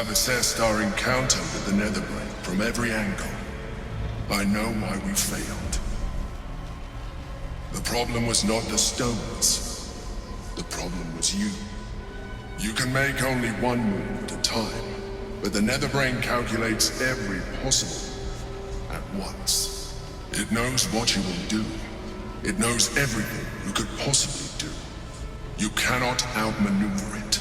have assessed our encounter with the Netherbrain from every angle. I know why we failed. The problem was not the stones. The problem was you. You can make only one move at a time, but the Netherbrain calculates every possible at once. It knows what you will do. It knows everything you could possibly do. You cannot outmaneuver it.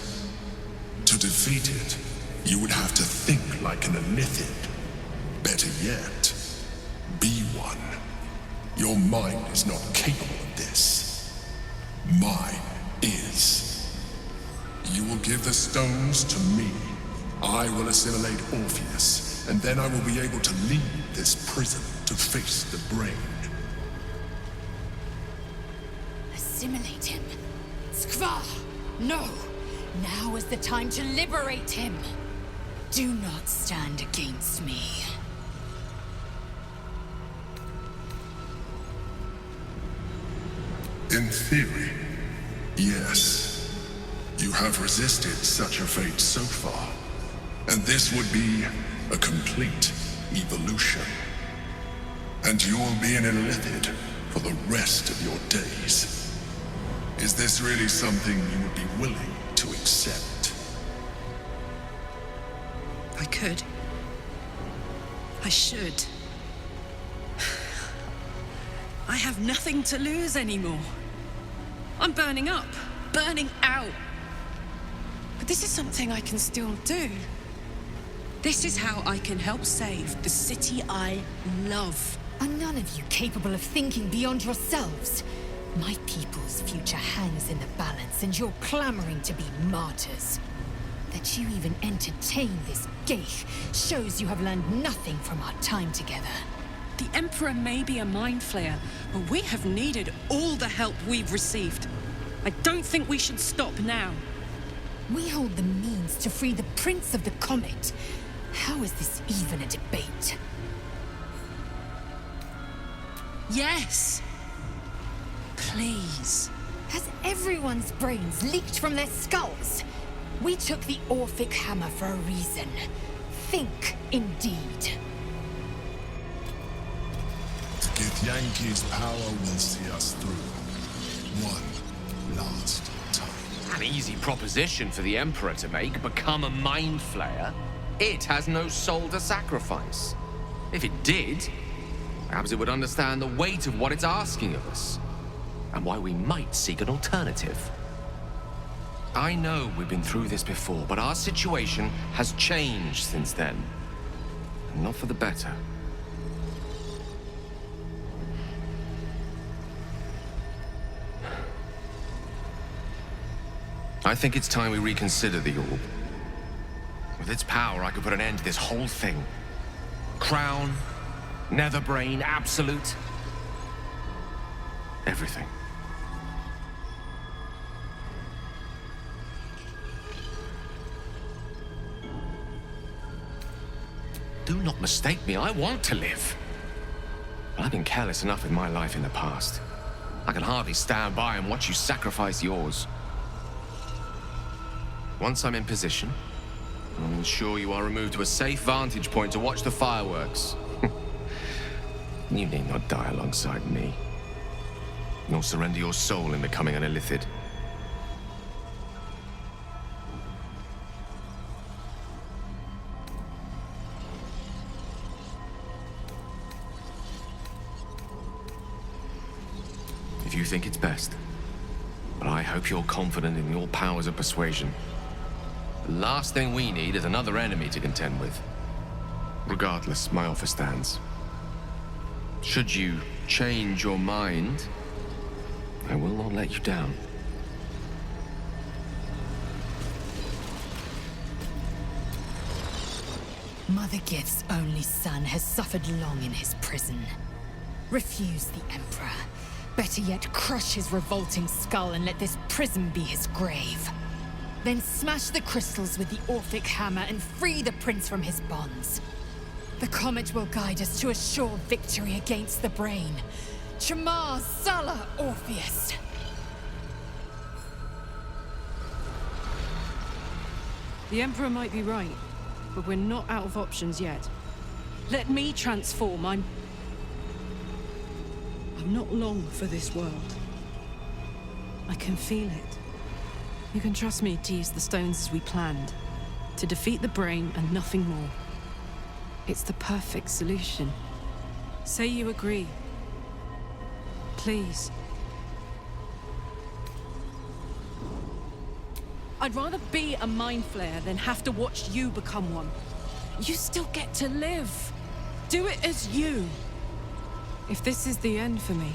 To defeat it, you would have to think like an Elithid. Better yet, be one. Your mind is not capable of this. Mine is. You will give the stones to me. I will assimilate Orpheus, and then I will be able to leave this prison to face the brain. Assimilate him? Skvar! No! Now is the time to liberate him! Do not stand against me. In theory, yes. You have resisted such a fate so far, and this would be a complete evolution. And you will be an Elithid for the rest of your days. Is this really something you would be willing to accept? I could. I should. I have nothing to lose anymore. I'm burning up, burning out. But this is something I can still do. This is how I can help save the city I love. Are none of you capable of thinking beyond yourselves? My people's future hangs in the balance, and you're clamoring to be martyrs. That you even entertain this geich shows you have learned nothing from our time together. The Emperor may be a mind flayer, but we have needed all the help we've received. I don't think we should stop now. We hold the means to free the Prince of the Comet. How is this even a debate? Yes! Please. Has everyone's brains leaked from their skulls? We took the Orphic hammer for a reason. Think, indeed. Githyanki's power will see us through. One last time. An easy proposition for the Emperor to make. Become a mind flayer. It has no soul to sacrifice. If it did, perhaps it would understand the weight of what it's asking of us, and why we might seek an alternative. I know we've been through this before, but our situation has changed since then. And not for the better. I think it's time we reconsider the orb. With its power, I could put an end to this whole thing. Crown, Netherbrain, Absolute. Everything. Do not mistake me, I want to live. But I've been careless enough with my life in the past. I can hardly stand by and watch you sacrifice yours. Once I'm in position, I'll ensure you are removed to a safe vantage point to watch the fireworks. You need not die alongside me, nor surrender your soul in becoming an Elithid. If you think it's best, but I hope you're confident in your powers of persuasion. The last thing we need is another enemy to contend with. Regardless, my offer stands. Should you change your mind, I will not let you down. Mother Gith's only son has suffered long in his prison. Refuse the Emperor. Better yet, crush his revolting skull and let this prison be his grave. Then smash the crystals with the Orphic hammer and free the prince from his bonds. The comet will guide us to a sure victory against the brain. Chamar Sala Orpheus. The Emperor might be right. but we're not out of options yet. Let me transform. I'm not long for this world. I can feel it. You can trust me to use the stones as we planned. To defeat the brain and nothing more. It's the perfect solution. Say you agree. Please. I'd rather be a mind flayer than have to watch you become one. You still get to live. Do it as you. If this is the end for me,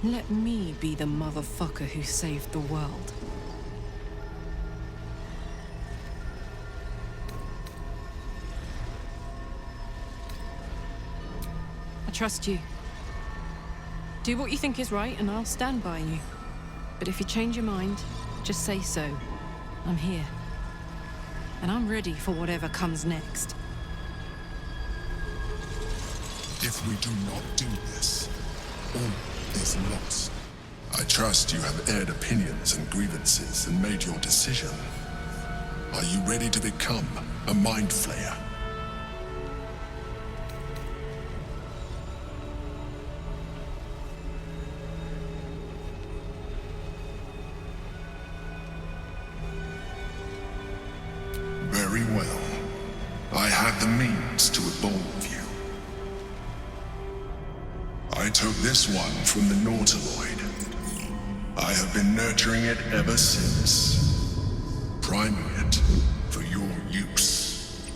let me be the motherfucker who saved the world. I trust you. Do what you think is right and I'll stand by you. But if you change your mind, just say so. I'm here. And I'm ready for whatever comes next. If we do not do this, all is lost. I trust you have aired opinions and grievances and made your decision. Are you ready to become a mind flayer? Very well. I have the means to evolve you. I took this one from the Nautiloid. I have been nurturing it ever since, priming it for your use.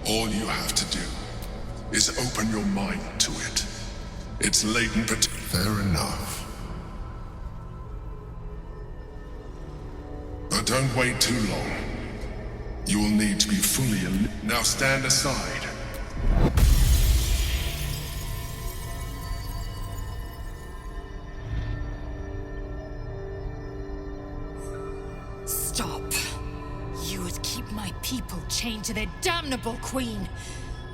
All you have to do is open your mind to it. Its latent potential. Fair enough. But don't wait too long. You will need to be fully Now stand aside. Stop. You would keep my people chained to their damnable queen.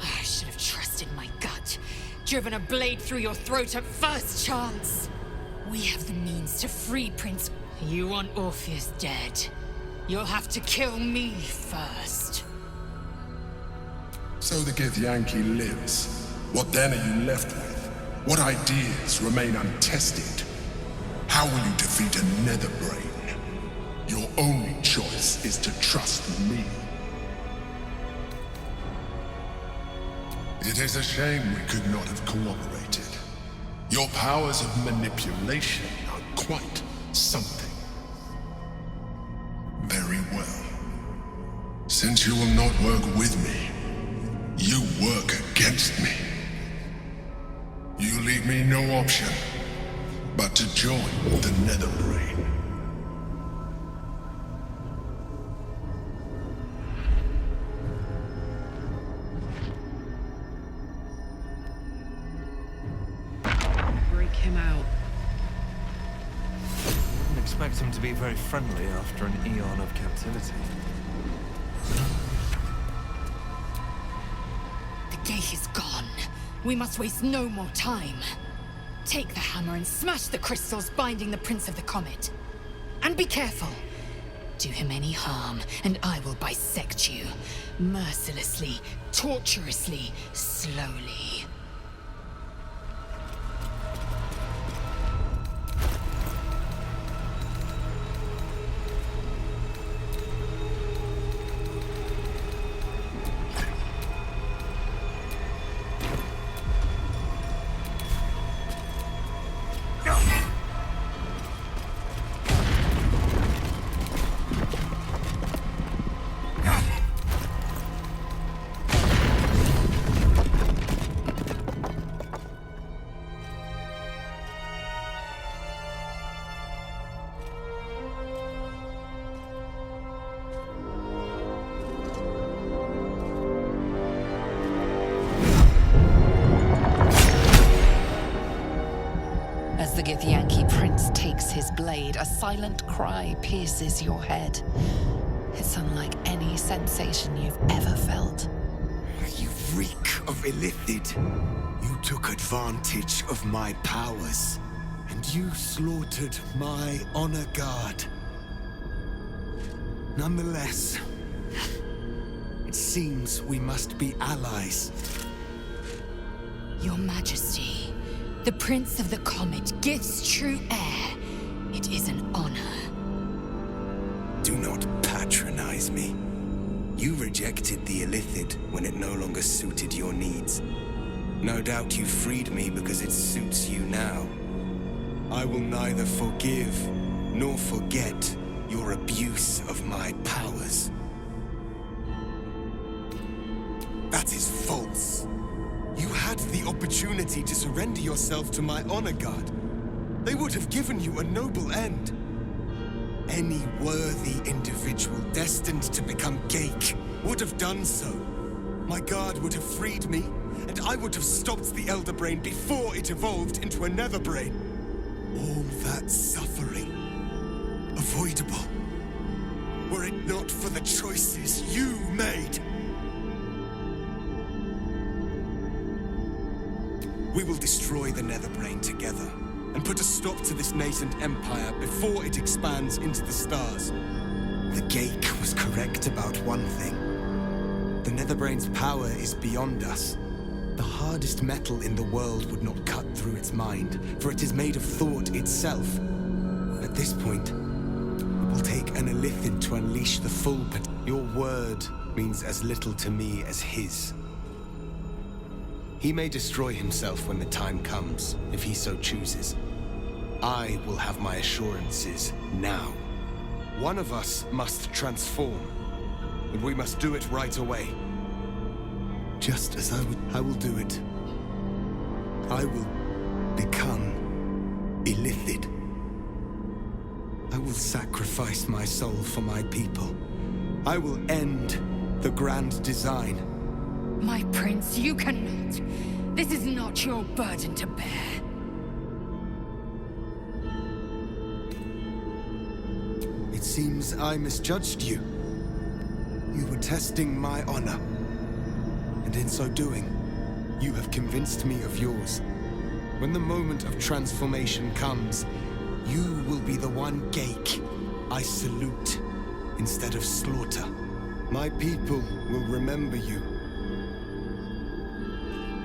I should have trusted my gut. Driven a blade through your throat at first chance. We have the means to free Prince. You want Orpheus dead. You'll have to kill me first. So the Githyanki lives. What then are you left with? What ideas remain untested? How will you defeat a nether brain? Your only choice is to trust me. It is a shame we could not have cooperated. Your powers of manipulation are quite something. Very well. Since you will not work with me, you work against me. You leave me no option but to join the nether brain. Break him out. Wouldn't expect him to be very friendly after an eon of captivity. The gate is gone. We must waste no more time. Take the hammer and smash the crystals binding the Prince of the Comet. And be careful. Do him any harm, and I will bisect you. Mercilessly, torturously, slowly. As the Githyanki prince takes his blade, a silent cry pierces your head. It's unlike any sensation you've ever felt. You reek of illithid. You took advantage of my powers, and you slaughtered my honor guard. Nonetheless, It seems we must be allies. Your Majesty, the Prince of the Comet, Gith's true heir. It is an honor. Do not patronize me. You rejected the Illithid when it no longer suited your needs. No doubt you freed me because it suits you now. I will neither forgive nor forget your abuse of my powers. That is false. You had the opportunity to surrender yourself to my honor guard. They would have given you a noble end. Any worthy individual destined to become Geik would have done so. My guard would have freed me, and I would have stopped the Elder Brain before it evolved into a Nether Brain. All that suffering, avoidable, were it not for the choices you made. We will destroy the Nether Brain together, and put a stop to this nascent empire before it expands into the stars. The Geik was correct about one thing. The Netherbrain's power is beyond us. The hardest metal in the world would not cut through its mind, for it is made of thought itself. At this point, it will take an Illithid to unleash the full potential. Your word means as little to me as his. He may destroy himself when the time comes, if he so chooses. I will have my assurances now. One of us must transform, and we must do it right away. Just as I will do it. I will become Illithid. I will sacrifice my soul for my people. I will end the grand design. My prince, you cannot. This is not your burden to bear. It seems I misjudged you. You were testing my honor. And in so doing, you have convinced me of yours. When the moment of transformation comes, you will be the one Geik I salute instead of slaughter. My people will remember you.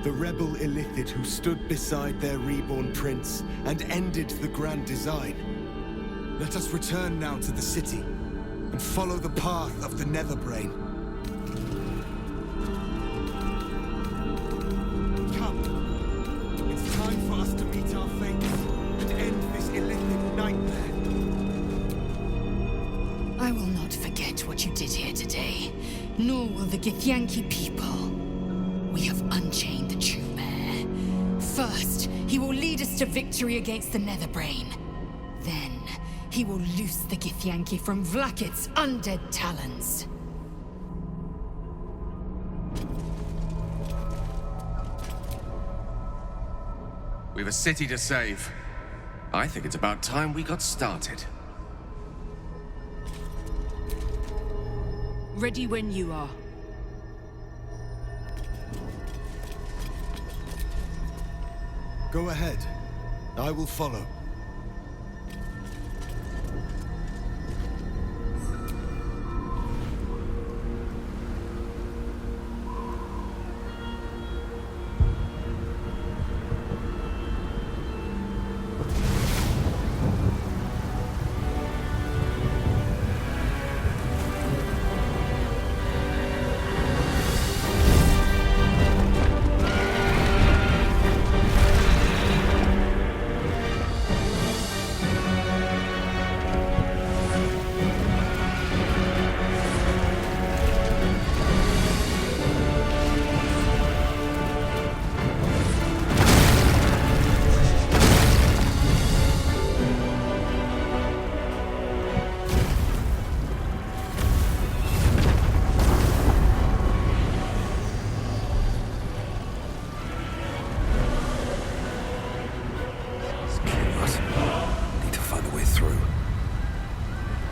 The rebel Illithid who stood beside their reborn prince and ended the grand design. Let us return now to the city and follow the path of the Netherbrain. Come. It's time for us to meet our fates and end this Illithid nightmare. I will not forget what you did here today, nor will the Githyanki people. We have unchained the true bear. First, he will lead us to victory against the Netherbrain. Then, he will loose the Githyanki from Vlaakith's undead talons. We've a city to save. I think it's about time we got started. Ready when you are. Go ahead. I will follow.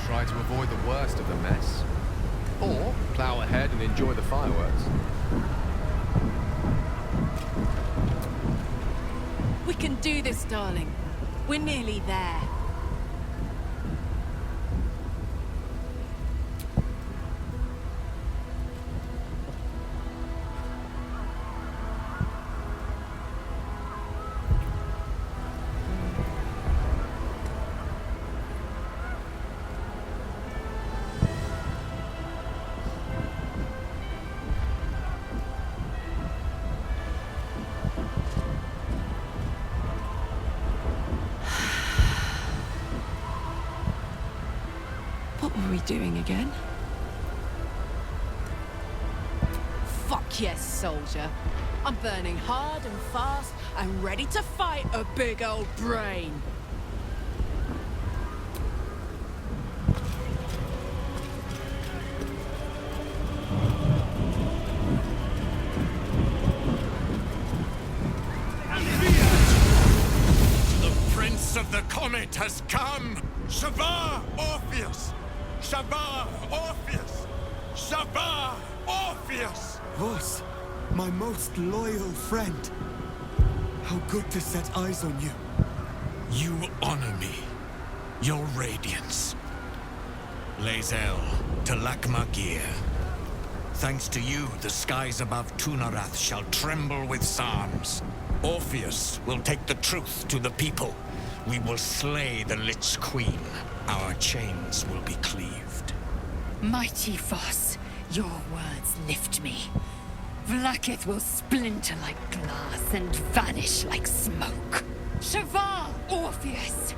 Try to avoid the worst of the mess. Or plow ahead and enjoy the fireworks. We can do this, darling. We're nearly there. we doing again? Fuck yes, soldier. I'm burning hard and fast and ready to fight a big old brain. The Prince of the Comet has come! Shavar Orpheus! Shavar Orpheus! Shavar Orpheus! Vos, my most loyal friend. How good to set eyes on you. You honor me. Your radiance. Lae'zel to Lakmagir. Thanks to you, the skies above Tunarath shall tremble with psalms. Orpheus will take the truth to the people. We will slay the Lich Queen. Our chains will be cleaved. Mighty Voss, your words lift me. Vlaakith will splinter like glass and vanish like smoke. Shavar Orpheus!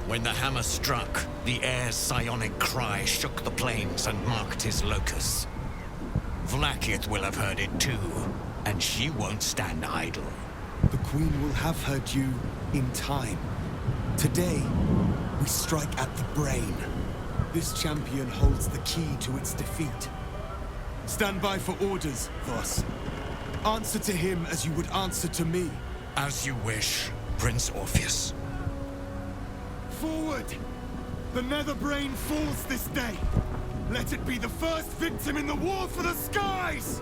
When the hammer struck, the air's psionic cry shook the plains and marked his locus. Vlaakith will have heard it too, and she won't stand idle. The Queen will have heard you in time. Today, we strike at the brain. This champion holds the key to its defeat. Stand by for orders, Voss. Answer to him as you would answer to me. As you wish, Prince Orpheus. Forward! The Nether Brain falls this day. Let it be the first victim in the war for the skies!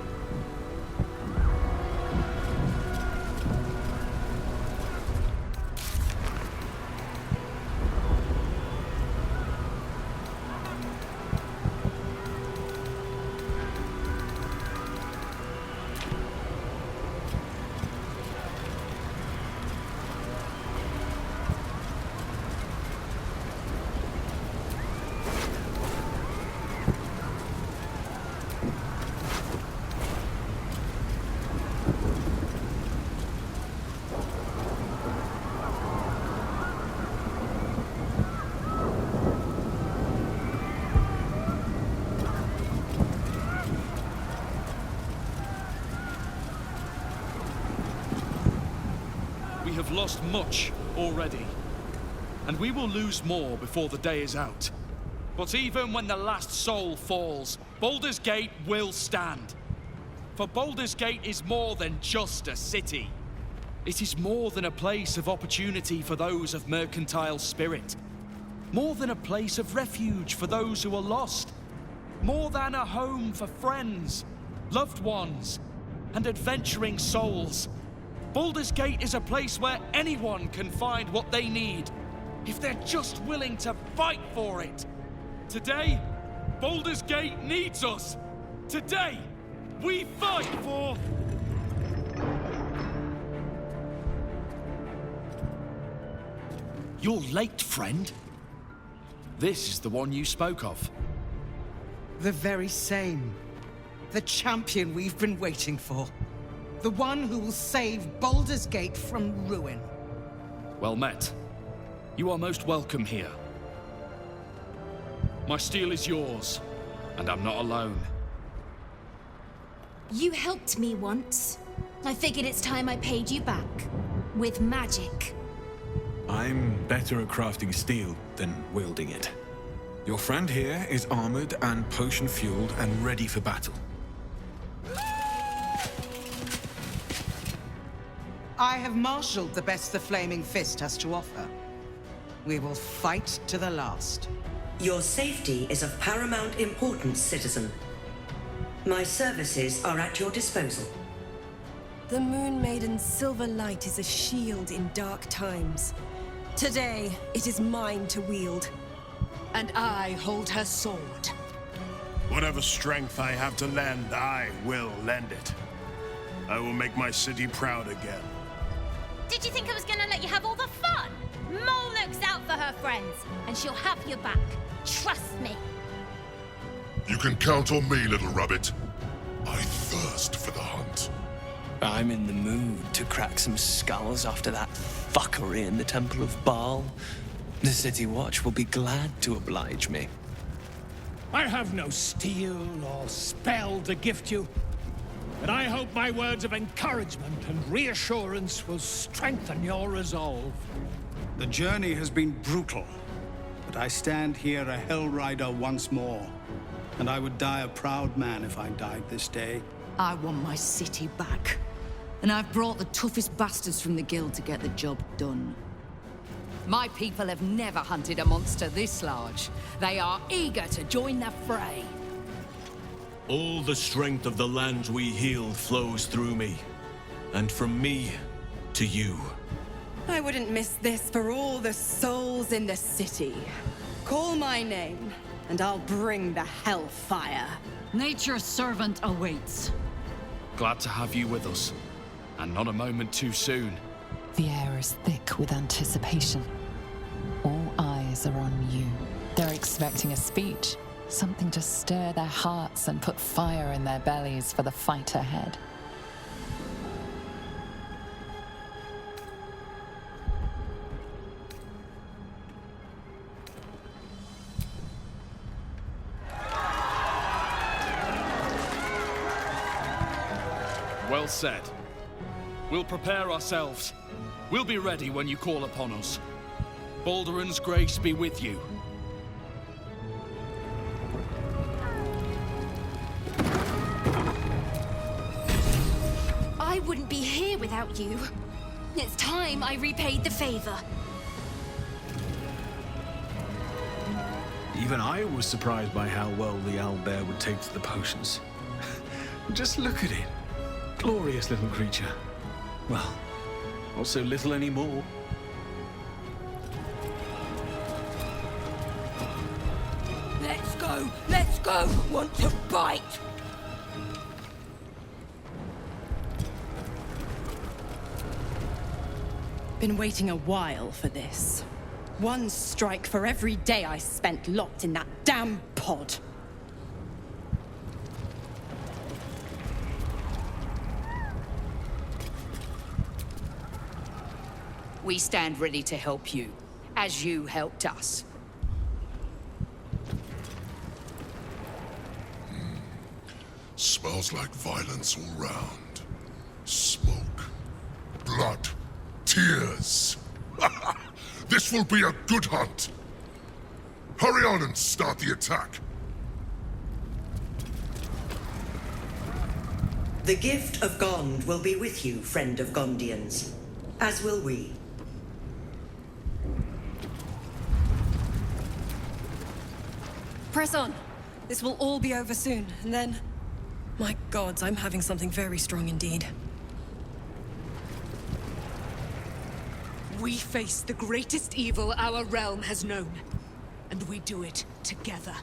We have lost much already, and we will lose more before the day is out. But even when the last soul falls, Baldur's Gate will stand. For Baldur's Gate is more than just a city. It is more than a place of opportunity for those of mercantile spirit. More than a place of refuge for those who are lost. More than a home for friends, loved ones, and adventuring souls. Baldur's Gate is a place where anyone can find what they need, if they're just willing to fight for it. Today, Baldur's Gate needs us. Today, we fight for... You're late, friend. This is the one you spoke of. The very same. The champion we've been waiting for. The one who will save Baldur's Gate from ruin. Well met. You are most welcome here. My steel is yours, and I'm not alone. You helped me once. I figured it's time I paid you back. With magic. I'm better at crafting steel than wielding it. Your friend here is armored and potion-fueled and ready for battle. I have marshaled the best the Flaming Fist has to offer. We will fight to the last. Your safety is of paramount importance, citizen. My services are at your disposal. The Moon Maiden's silver light is a shield in dark times. Today, it is mine to wield. And I hold her sword. Whatever strength I have to lend, I will lend it. I will make my city proud again. Did you think I was gonna let you have all the fun? Mole looks out for her friends, and she'll have your back. Trust me. You can count on me, little rabbit. I thirst for the hunt. I'm in the mood to crack some skulls after that fuckery in the Temple of Baal. The City Watch will be glad to oblige me. I have no steel or spell to gift you, but I hope my words of encouragement and reassurance will strengthen your resolve. The journey has been brutal, but I stand here a Hell Rider once more, and I would die a proud man if I died this day. I want my city back, and I've brought the toughest bastards from the guild to get the job done. My people have never hunted a monster this large. They are eager to join the fray. All the strength of the lands we healed flows through me, and from me to you. I wouldn't miss this for all the souls in the city. Call my name, and I'll bring the hellfire. Nature's servant awaits. Glad to have you with us, and not a moment too soon. The air is thick with anticipation. All eyes are on you. They're expecting a speech, something to stir their hearts and put fire in their bellies for the fight ahead. Well said. We'll prepare ourselves. We'll be ready when you call upon us. Balduran's grace be with you. I wouldn't be here without you. It's time I repaid the favor. Even I was surprised by how well the owlbear would take to the potions. Just look at it. Glorious little creature. Well, not so little anymore. Let's go! Let's go! Want to bite? Been waiting a while for this. One strike for every day I spent locked in that damn pod. We stand ready to help you, as you helped us. Smells like violence all round. Smoke. Blood. Tears. This will be a good hunt. Hurry on and start the attack. The gift of Gond will be with you, friend of Gondians. As will we. Press on. This will all be over soon, and then... My gods, I'm having something very strong indeed. We face the greatest evil our realm has known, and we do it together.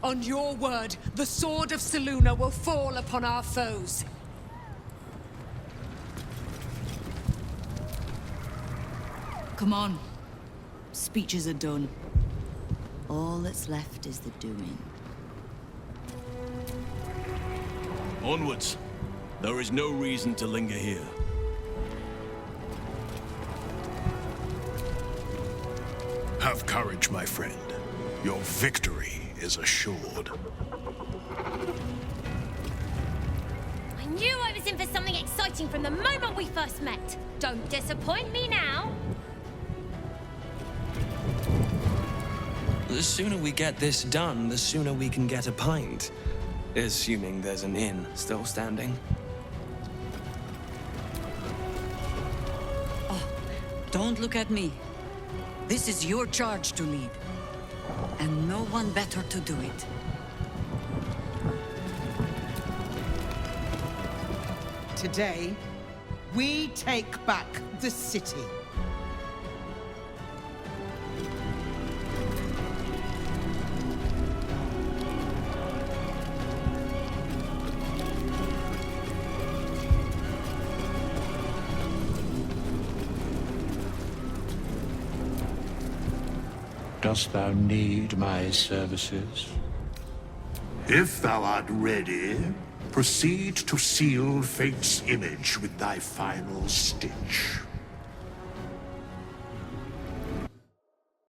On your word, the sword of Selûne will fall upon our foes. Come on. Speeches are done. All that's left is the doing. Onwards. There is no reason to linger here. Have courage, my friend. Your victory is assured. I knew I was in for something exciting from the moment we first met. Don't disappoint me now. The sooner we get this done, the sooner we can get a pint. Assuming there's an inn still standing. Don't look at me. This is your charge to lead. And no one better to do it. Today, we take back the city. Dost thou need my services? If thou art ready, Proceed to seal fate's image with thy final stitch.